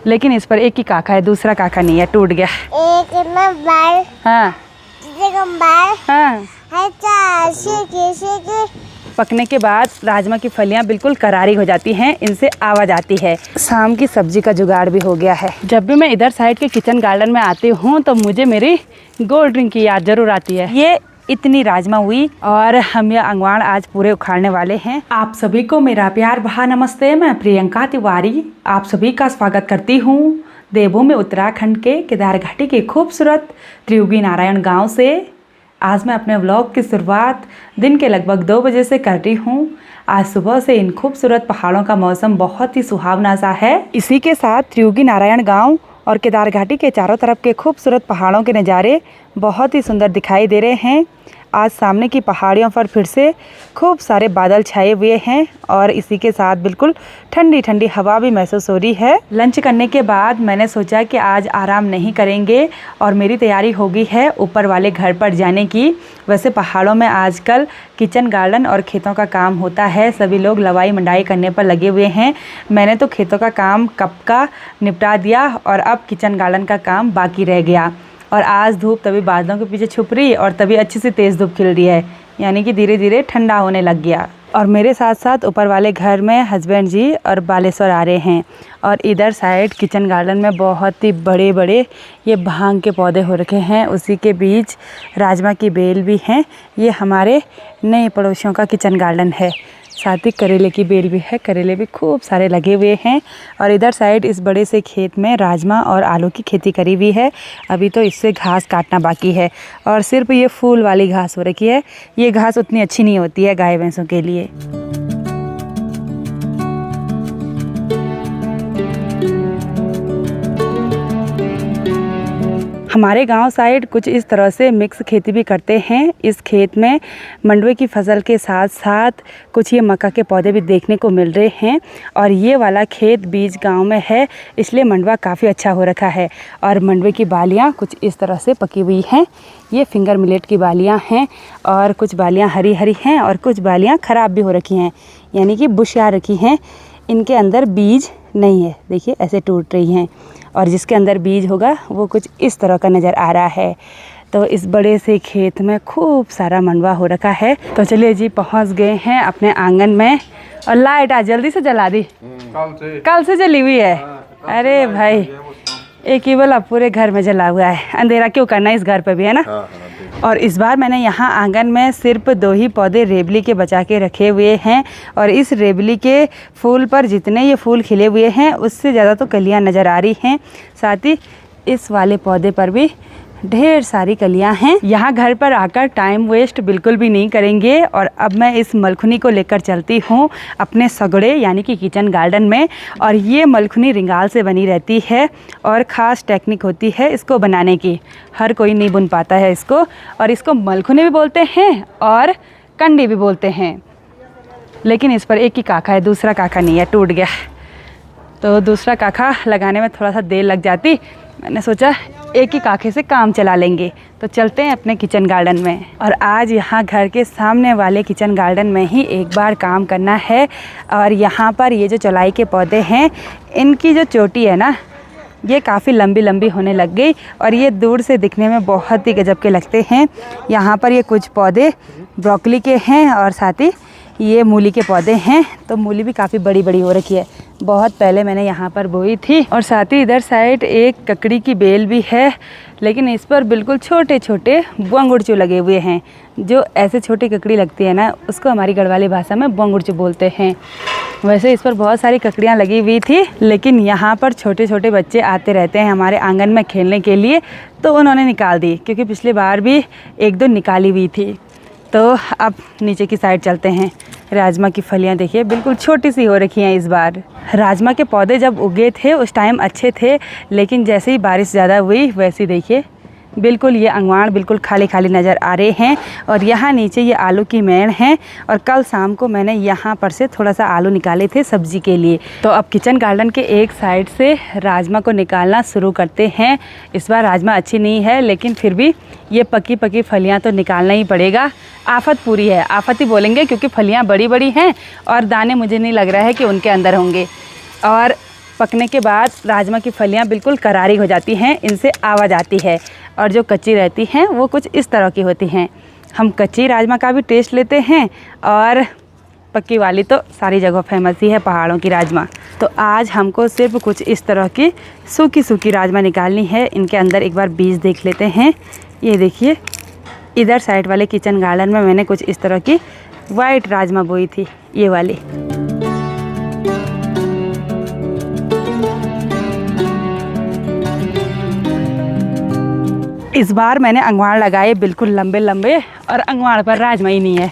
लेकिन इस पर एक ही काका है, दूसरा काका नहीं है, टूट गया। एक नंबर हाँ हाँ। पकने के बाद राजमा की फलियां बिल्कुल करारी हो जाती हैं, इनसे आवाज़ आती है। शाम की सब्जी का जुगाड़ भी हो गया है। जब भी मैं इधर साइड के किचन गार्डन में आती हूँ तो मुझे मेरी गोल्ड ड्रिंक की याद जरूर आती है। ये इतनी राजमा हुई और हम ये अंगवाड़ आज पूरे उखाड़ने वाले हैं। आप सभी को मेरा प्यार भरा नमस्ते। मैं प्रियंका तिवारी आप सभी का स्वागत करती हूँ देवभूमि उत्तराखंड के केदार घाटी के खूबसूरत त्रियुगी नारायण गांव से। आज मैं अपने व्लॉग की शुरुआत दिन के लगभग 2 बजे से कर रही हूँ। आज सुबह से इन खूबसूरत पहाड़ों का मौसम बहुत ही सुहावना सा है। इसी के साथ त्रियुगी नारायण गांव और केदार घाटी के चारों तरफ के खूबसूरत पहाड़ों के नज़ारे बहुत ही सुंदर दिखाई दे रहे हैं। आज सामने की पहाड़ियों पर फिर से खूब सारे बादल छाए हुए हैं और इसी के साथ बिल्कुल ठंडी ठंडी हवा भी महसूस हो रही है। लंच करने के बाद मैंने सोचा कि आज आराम नहीं करेंगे और मेरी तैयारी होगी है ऊपर वाले घर पर जाने की। वैसे पहाड़ों में आजकल किचन गार्डन और खेतों का काम होता है, सभी लोग लवाई मंडाई करने पर लगे हुए हैं। मैंने तो खेतों का काम कब का निपटा दिया और अब किचन गार्डन का काम बाकी रह गया। और आज धूप तभी बादलों के पीछे छुप रही और तभी अच्छी सी तेज़ धूप खिल रही है, यानी कि धीरे धीरे ठंडा होने लग गया। और मेरे साथ साथ ऊपर वाले घर में हस्बैंड जी और बालेश्वर आ रहे हैं। और इधर साइड किचन गार्डन में बहुत ही बड़े बड़े ये भांग के पौधे हो रखे हैं, उसी के बीच राजमा की बेल भी हैं। ये हमारे नए पड़ोसियों का किचन गार्डन है। साथ ही करेले की बेल भी है, करेले भी खूब सारे लगे हुए हैं। और इधर साइड इस बड़े से खेत में राजमा और आलू की खेती करी हुई है। अभी तो इससे घास काटना बाकी है और सिर्फ ये फूल वाली घास हो रखी है। ये घास उतनी अच्छी नहीं होती है गाय भैंसों के लिए। हमारे गांव साइड कुछ इस तरह से मिक्स खेती भी करते हैं। इस खेत में मंडवे की फसल के साथ साथ कुछ ये मक्का के पौधे भी देखने को मिल रहे हैं। और ये वाला खेत बीच गांव में है, इसलिए मंडवा काफ़ी अच्छा हो रखा है। और मंडवे की बालियां कुछ इस तरह से पकी हुई हैं। ये फिंगर मिलेट की बालियां हैं और कुछ बालियां हरी हरी हैं और कुछ बालियां ख़राब भी हो रखी हैं, यानी कि बुश आ रखी हैं। इनके अंदर बीज नहीं है, देखिए ऐसे टूट रही हैं। और जिसके अंदर बीज होगा वो कुछ इस तरह का नज़र आ रहा है। तो इस बड़े से खेत में खूब सारा मंडवा हो रखा है। तो चलिए जी पहुंच गए हैं अपने आंगन में। और लाइट आज जल्दी से जला दी, कल से जली हुई है। अरे भाई एक ही वाला पूरे घर में जला हुआ है, अंधेरा क्यों करना, इस घर पे भी है ना। और इस बार मैंने यहाँ आंगन में सिर्फ 2 ही पौधे रेबली के बचा के रखे हुए हैं। और इस रेबली के फूल पर जितने ये फूल खिले हुए हैं उससे ज़्यादा तो कलियाँ नज़र आ रही हैं। साथ ही इस वाले पौधे पर भी ढेर सारी कलियां हैं। यहाँ घर पर आकर टाइम वेस्ट बिल्कुल भी नहीं करेंगे। और अब मैं इस मलखुनी को लेकर चलती हूँ अपने सगड़े यानी कि किचन गार्डन में। और ये मलखुनी रिंगाल से बनी रहती है और ख़ास टेक्निक होती है इसको बनाने की, हर कोई नहीं बुन पाता है इसको। और इसको मलखुनी भी बोलते हैं और कंडी भी बोलते हैं। लेकिन इस पर एक ही काका है, दूसरा काका नहीं है, टूट गया। तो दूसरा काका लगाने में थोड़ा सा देर लग जाती, मैंने सोचा एक ही काखे से काम चला लेंगे। तो चलते हैं अपने किचन गार्डन में। और आज यहाँ घर के सामने वाले किचन गार्डन में ही एक बार काम करना है। और यहाँ पर ये जो चौलाई के पौधे हैं इनकी जो चोटी है ना, ये काफ़ी लंबी लंबी होने लग गई और ये दूर से दिखने में बहुत ही गजब के लगते हैं। यहाँ पर ये कुछ पौधे ब्रोकली के हैं और साथ ही ये मूली के पौधे हैं। तो मूली भी काफ़ी बड़ी बड़ी हो रखी है, बहुत पहले मैंने यहाँ पर बोई थी। और साथ ही इधर साइड एक ककड़ी की बेल भी है, लेकिन इस पर बिल्कुल छोटे छोटे बुआंगुड़चू लगे हुए हैं। जो ऐसे छोटी ककड़ी लगती है ना, उसको हमारी गढ़वाली भाषा में बुआंगुड़चू बोलते हैं। वैसे इस पर बहुत सारी ककड़ियाँ लगी हुई थी, लेकिन यहाँ पर छोटे छोटे बच्चे आते रहते हैं हमारे आंगन में खेलने के लिए, तो उन्होंने निकाल दी, क्योंकि पिछली बार भी 1-2 निकाली हुई थी। तो अब नीचे की साइड चलते हैं। राजमा की फलियां देखिए बिल्कुल छोटी सी हो रखी हैं इस बार। राजमा के पौधे जब उगे थे उस टाइम अच्छे थे, लेकिन जैसे ही बारिश ज़्यादा हुई वैसे देखिए बिल्कुल ये अंगवाड़ बिल्कुल खाली खाली नज़र आ रहे हैं। और यहाँ नीचे ये आलू की मेड़ हैं और कल शाम को मैंने यहाँ पर से थोड़ा सा आलू निकाले थे सब्जी के लिए। तो अब किचन गार्डन के एक साइड से राजमा को निकालना शुरू करते हैं। इस बार राजमा अच्छी नहीं है, लेकिन फिर भी ये पकी पकी फलियाँ तो निकालना ही पड़ेगा। आफत पूरी है, आफत ही बोलेंगे, क्योंकि फलियाँ बड़ी बड़ी हैं और दाने मुझे नहीं लग रहा है कि उनके अंदर होंगे। और पकने के बाद राजमा की फलियां बिल्कुल करारी हो जाती हैं, इनसे आवाज़ आती है। और जो कच्ची रहती हैं वो कुछ इस तरह की होती हैं। हम कच्ची राजमा का भी टेस्ट लेते हैं और पक्की वाली तो सारी जगह फेमस ही है, पहाड़ों की राजमा। तो आज हमको सिर्फ कुछ इस तरह की सूखी सूखी राजमा निकालनी है। इनके अंदर एक बार बीज देख लेते हैं। ये देखिए, इधर साइड वाले किचन गार्डन में मैंने कुछ इस तरह की वाइट राजमा बोई थी, ये वाली। इस बार मैंने अंगवाड़ लगाए बिल्कुल लंबे लंबे, और अंगवाड़ पर राजमा ही नहीं है।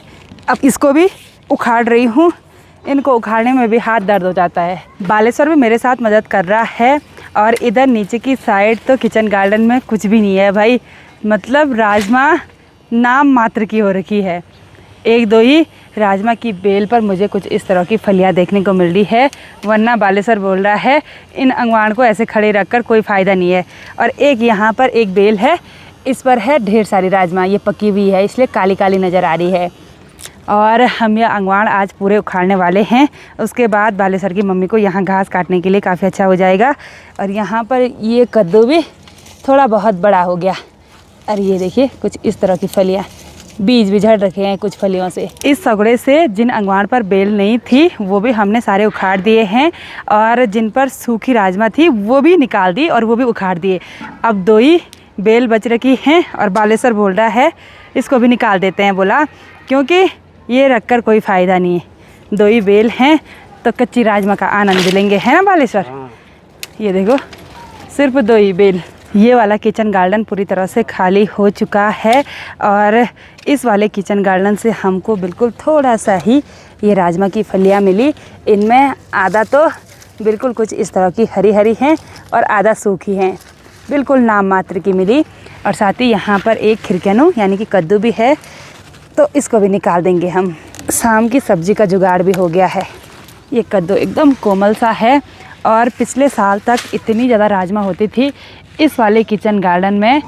अब इसको भी उखाड़ रही हूँ। इनको उखाड़ने में भी हाथ दर्द हो जाता है। बालेश्वर भी मेरे साथ मदद कर रहा है। और इधर नीचे की साइड तो किचन गार्डन में कुछ भी नहीं है भाई, मतलब राजमा नाम मात्र की हो रखी है। एक दो ही राजमा की बेल पर मुझे कुछ इस तरह की फलियां देखने को मिल रही है, वरना बालेश्वर बोल रहा है इन अंगवाड़ को ऐसे खड़े रखकर कोई फ़ायदा नहीं है। और एक यहाँ पर एक बेल है, इस पर है ढेर सारी राजमा, ये पकी हुई है इसलिए काली काली नज़र आ रही है। और हम यह अंगवाड़ आज पूरे उखाड़ने वाले हैं। उसके बाद बालेश्वर की मम्मी को यहाँ घास काटने के लिए काफ़ी अच्छा हो जाएगा। और यहाँ पर ये कद्दू भी थोड़ा बहुत बड़ा हो गया। और ये देखिए कुछ इस तरह की फलियाँ, बीज भी झड़ रखे हैं कुछ फलियों से। इस सगड़े से जिन अंगवाड़ पर बेल नहीं थी वो भी हमने सारे उखाड़ दिए हैं, और जिन पर सूखी राजमा थी वो भी निकाल दी और वो भी उखाड़ दिए। अब दो ही बेल बच रखी हैं और बालेश्वर बोल रहा है इसको भी निकाल देते हैं, बोला क्योंकि ये रखकर कोई फ़ायदा नहीं है। दो ही बेल हैं तो कच्ची राजमा का आनंद लेंगे, है ना बालेश्वर। ये देखो सिर्फ दो ही बेल। ये वाला किचन गार्डन पूरी तरह से खाली हो चुका है, और इस वाले किचन गार्डन से हमको बिल्कुल थोड़ा सा ही ये राजमा की फलियाँ मिली। इनमें आधा तो बिल्कुल कुछ इस तरह की हरी हरी हैं और आधा सूखी हैं, बिल्कुल नाम मात्र की मिली। और साथ ही यहाँ पर एक खिरकनू यानी कि कद्दू भी है, तो इसको भी निकाल देंगे हम। शाम की सब्ज़ी का जुगाड़ भी हो गया है। ये कद्दू एकदम कोमल सा है, और पिछले साल तक इतनी ज़्यादा राजमा होती थी इस वाले किचन गार्डन में।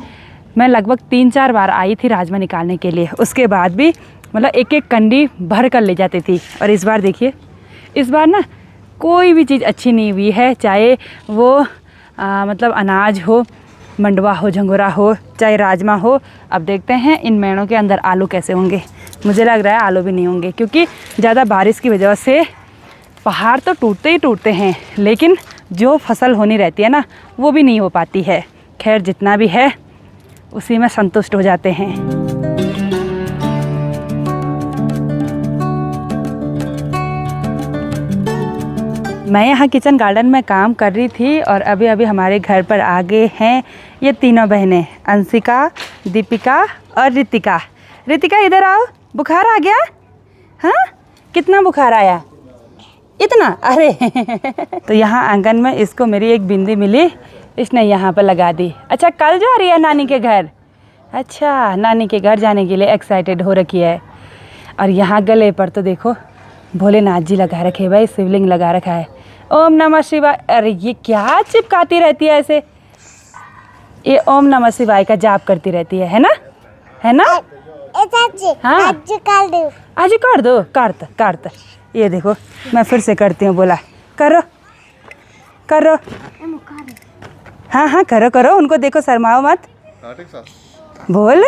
मैं लगभग 3-4 बार आई थी राजमा निकालने के लिए, उसके बाद भी मतलब एक एक कंडी भर कर ले जाती थी। और इस बार देखिए, इस बार ना कोई भी चीज़ अच्छी नहीं हुई है, चाहे वो मतलब अनाज हो, मंडवा हो, झंगोरा हो, चाहे राजमा हो। अब देखते हैं इन मेड़ों के अंदर आलू कैसे होंगे। मुझे लग रहा है आलू भी नहीं होंगे, क्योंकि ज़्यादा बारिश की वजह से पहाड़ तो टूटते ही टूटते हैं, लेकिन जो फसल होनी रहती है ना वो भी नहीं हो पाती है। खैर जितना भी है उसी में संतुष्ट हो जाते हैं। मैं यहाँ किचन गार्डन में काम कर रही थी, और अभी अभी हमारे घर पर आ गए हैं ये तीनों बहनें, अंशिका, दीपिका और रितिका। रितिका इधर आओ, बुखार आ गया? हाँ, कितना बुखार आया? इतना? अरे तो यहाँ आंगन में इसको मेरी एक बिंदी मिली, इसने यहाँ पर लगा दी। अच्छा, कल जा रही है नानी के घर? अच्छा, नानी के घर जाने के लिए एक्साइटेड हो रखी है। और यहाँ गले पर तो देखो भोलेनाथ जी लगा रखे भाई, शिवलिंग लगा रखा है, ओम नमः शिवाय। अरे ये क्या चिपकाती रहती है ऐसे? ये ओम नमः शिवाय का जाप करती रहती है ना? है ना? हाँ, आज कर दो, करत। ये देखो मैं फिर से करती हूँ, बोला करो करो। हाँ हाँ करो, उनको देखो, शर्माओ मत। बोल,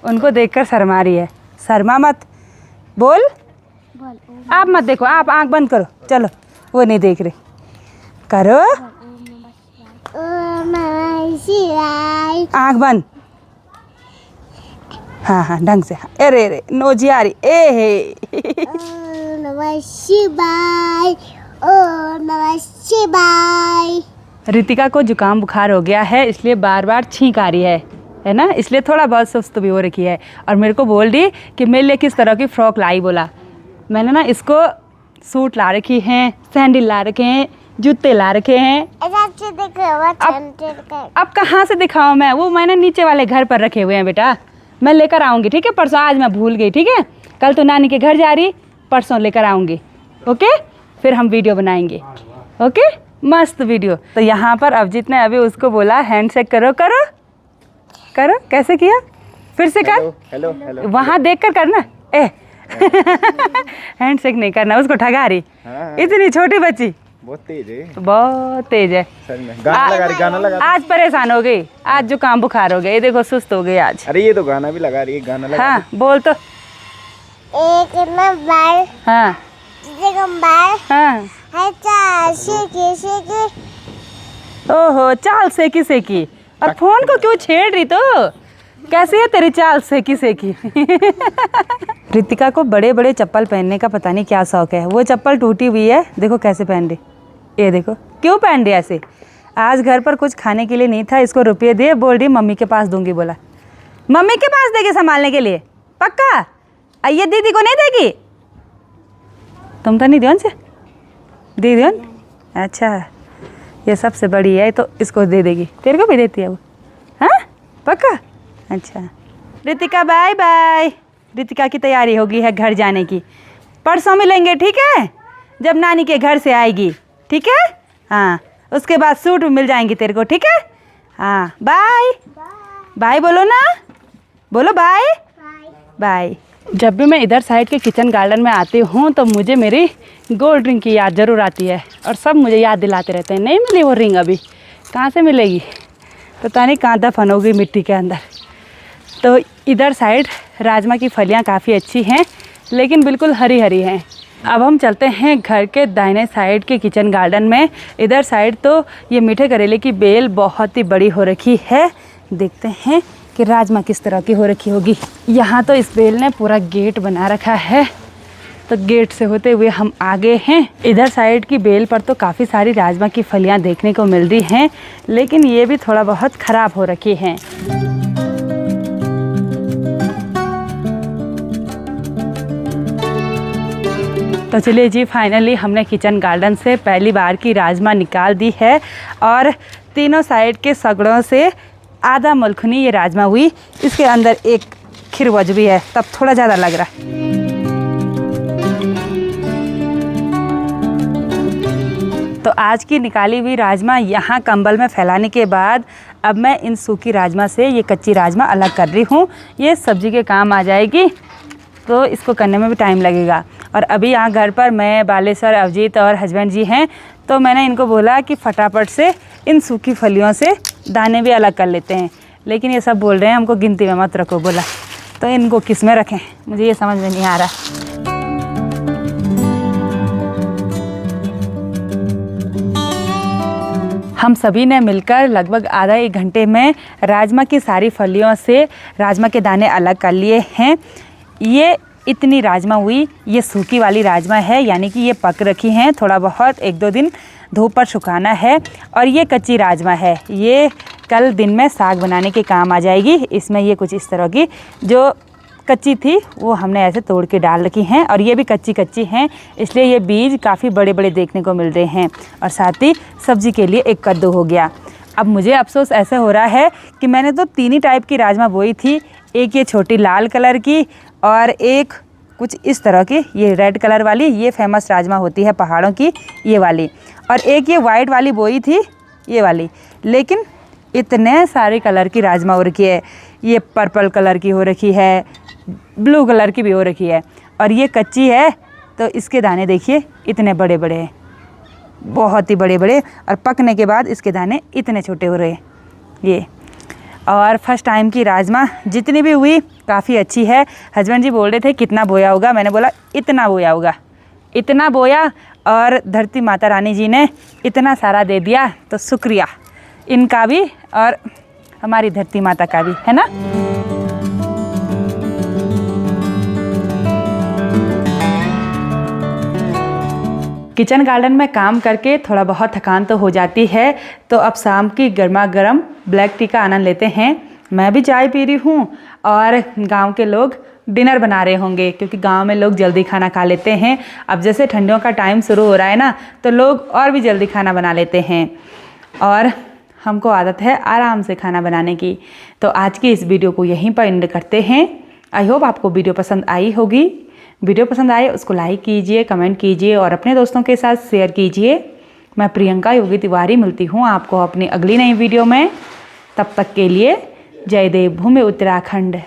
उनको देखकर शर्मा रही है, शर्मा मत। बोल, आप मत देखो, आप आंख बंद करो, चलो वो नहीं देख रही। करो, आंख बंद। हाँ हाँ ढंग से। अरे नोजी आ रही। ए हे नमः शिवाय, ओम नमः शिवाय। रितिका को जुकाम बुखार हो गया है, इसलिए बार बार छींक आ रही है ना, इसलिए थोड़ा बहुत सुस्त भी हो रखी है। और मेरे को बोल दी कि मेरे लिए किस तरह की फ़्रॉक लाई। बोला मैंने ना इसको सूट ला रखी हैं, सैंडल ला रखे हैं, जूते ला रखे हैं। अब कहाँ से दिखाऊँ मैं? वो मैंने नीचे वाले घर पर रखे हुए हैं बेटा, मैं लेकर आऊँगी, ठीक है? परसों, आज मैं भूल गई, ठीक है? कल तो नानी के घर जा रही, परसों लेकर आऊँगी, ओके? फिर हम वीडियो बनाएंगे, ओके? मस्त वीडियो। तो यहाँ पर अभिजीत ने अभी उसको बोला हैंडशेक करो करो करो। कैसे किया? फिर से कर। Hello hello. वहाँ देख कर करना। हैंडशेक नहीं करना, उसको ठगा रही। इतनी छोटी बच्ची बहुत तेज है। बहुत तेज है। सच में गाना लगा आज परेशान हो गई, आज जुकाम बुखार हो गया, ये देखो सुस्त हो गई आज। अरे ये तो गाना भी लगा रही है, गाना लगा। हाँ बोल तो। एक नंबर हाँ हाँ। ओहो चाल सेकी सेकी, और फोन को क्यों छेड़ रही? तो कैसी है तेरी चाल सेकी सेकी? रितिका को बड़े बड़े चप्पल पहनने का पता नहीं क्या शौक है। वो चप्पल टूटी हुई है, देखो कैसे पहन रही, ये देखो क्यों पहन रही ऐसे। आज घर पर कुछ खाने के लिए नहीं था, इसको रुपये दिए, बोल रही मम्मी के पास दूंगी। बोला मम्मी के पास देगी संभालने के लिए, पक्का? ये दीदी को नहीं देगी? तुम तो नहीं दियोन से दी दियोन? अच्छा ये सबसे बड़ी है तो इसको दे देगी, तेरे को भी देती है वो? हाँ पक्का? अच्छा रितिका बाय बाय। रितिका की तैयारी होगी है घर जाने की, परसों मिलेंगे ठीक है, जब नानी के घर से आएगी, ठीक है? हाँ उसके बाद सूट मिल जाएंगी तेरे को, ठीक है? हाँ बाय बाय बोलो ना, बोलो बाय बाय। जब भी मैं इधर साइड के किचन गार्डन में आती हूँ तो मुझे मेरी गोल्ड रिंग की याद ज़रूर आती है, और सब मुझे याद दिलाते रहते हैं। नहीं मिली वो रिंग अभी, कहाँ से मिलेगी पता नहीं, कहाँ दफन होगी मिट्टी के अंदर। तो इधर साइड राजमा की फलियाँ काफ़ी अच्छी हैं, लेकिन बिल्कुल हरी हरी हैं। अब हम चलते हैं घर के दाहिने साइड के किचन गार्डन में। इधर साइड तो ये मीठे करेले की बेल बहुत ही बड़ी हो रखी है, देखते हैं कि राजमा किस तरह की हो रखी होगी। यहाँ तो इस बेल ने पूरा गेट बना रखा है, तो गेट से होते हुए हम आगे हैं। इधर साइड की बेल पर तो काफ़ी सारी राजमा की फलियाँ देखने को मिल रही हैं, लेकिन ये भी थोड़ा बहुत ख़राब हो रखी हैं। तो चलिए जी फाइनली हमने किचन गार्डन से पहली बार की राजमा निकाल दी है, और तीनों साइड के सगड़ों से आधा मलखुनी ये राजमा हुई। इसके अंदर एक खिरवज भी है, तब थोड़ा ज़्यादा लग रहा है। तो आज की निकाली हुई राजमा यहाँ कंबल में फैलाने के बाद अब मैं इन सूखी राजमा से ये कच्ची राजमा अलग कर रही हूँ। ये सब्जी के काम आ जाएगी, तो इसको करने में भी टाइम लगेगा। और अभी यहाँ घर पर मैं, बालेश्वर, अवजीत और हस्बैंड जी हैं, तो मैंने इनको बोला कि फटाफट से इन सूखी फलियों से दाने भी अलग कर लेते हैं, लेकिन ये सब बोल रहे हैं हमको गिनती में मत रखो। बोला तो इनको किस में रखें, मुझे ये समझ में नहीं आ रहा। हम सभी ने मिलकर लगभग आधा एक घंटे में राजमा की सारी फलियों से राजमा के दाने अलग कर लिए हैं। ये इतनी राजमा हुई, ये सूखी वाली राजमा है, यानी कि ये पक रखी हैं, थोड़ा बहुत 1-2 दिन धूप पर सुखाना है। और ये कच्ची राजमा है, ये कल दिन में साग बनाने के काम आ जाएगी। इसमें ये कुछ इस तरह की जो कच्ची थी वो हमने ऐसे तोड़ के डाल रखी हैं, और ये भी कच्ची कच्ची हैं, इसलिए ये बीज काफ़ी बड़े बड़े देखने को मिल रहे हैं। और साथ ही सब्ज़ी के लिए एक कद्दू हो गया। अब मुझे अफसोस ऐसे हो रहा है कि मैंने तो 3 ही टाइप की राजमा बोई थी, एक ये छोटी लाल कलर की, और एक कुछ इस तरह की ये रेड कलर वाली, ये फेमस राजमा होती है पहाड़ों की ये वाली, और एक ये वाइट वाली बोई थी ये वाली। लेकिन इतने सारे कलर की राजमा हो रखी है, ये पर्पल कलर की हो रखी है, ब्लू कलर की भी हो रखी है, और ये कच्ची है। तो इसके दाने देखिए इतने बड़े बड़े हैं, बहुत ही बड़े बड़े, और पकने के बाद इसके दाने इतने छोटे हो रहे हैं ये। और फर्स्ट टाइम की राजमा जितनी भी हुई काफ़ी अच्छी है। हस्बैंड जी बोल रहे थे कितना बोया होगा, मैंने बोला इतना बोया होगा, इतना बोया, और धरती माता रानी जी ने इतना सारा दे दिया, तो शुक्रिया इनका भी और हमारी धरती माता का भी, है ना। किचन गार्डन में काम करके थोड़ा बहुत थकान तो हो जाती है, तो अब शाम की गर्मा गर्म ब्लैक टी का आनंद लेते हैं। मैं भी चाय पी रही हूँ, और गांव के लोग डिनर बना रहे होंगे, क्योंकि गांव में लोग जल्दी खाना खा लेते हैं। अब जैसे ठंडियों का टाइम शुरू हो रहा है ना, तो लोग और भी जल्दी खाना बना लेते हैं, और हमको आदत है आराम से खाना बनाने की। तो आज की इस वीडियो को यहीं पर एंड करते हैं। आई होप आपको वीडियो पसंद आई होगी। वीडियो पसंद आए उसको लाइक कीजिए, कमेंट कीजिए, और अपने दोस्तों के साथ शेयर कीजिए। मैं प्रियंका योगी तिवारी मिलती हूँ आपको अपनी अगली नई वीडियो में। तब तक के लिए जय देव भूमि उत्तराखंड।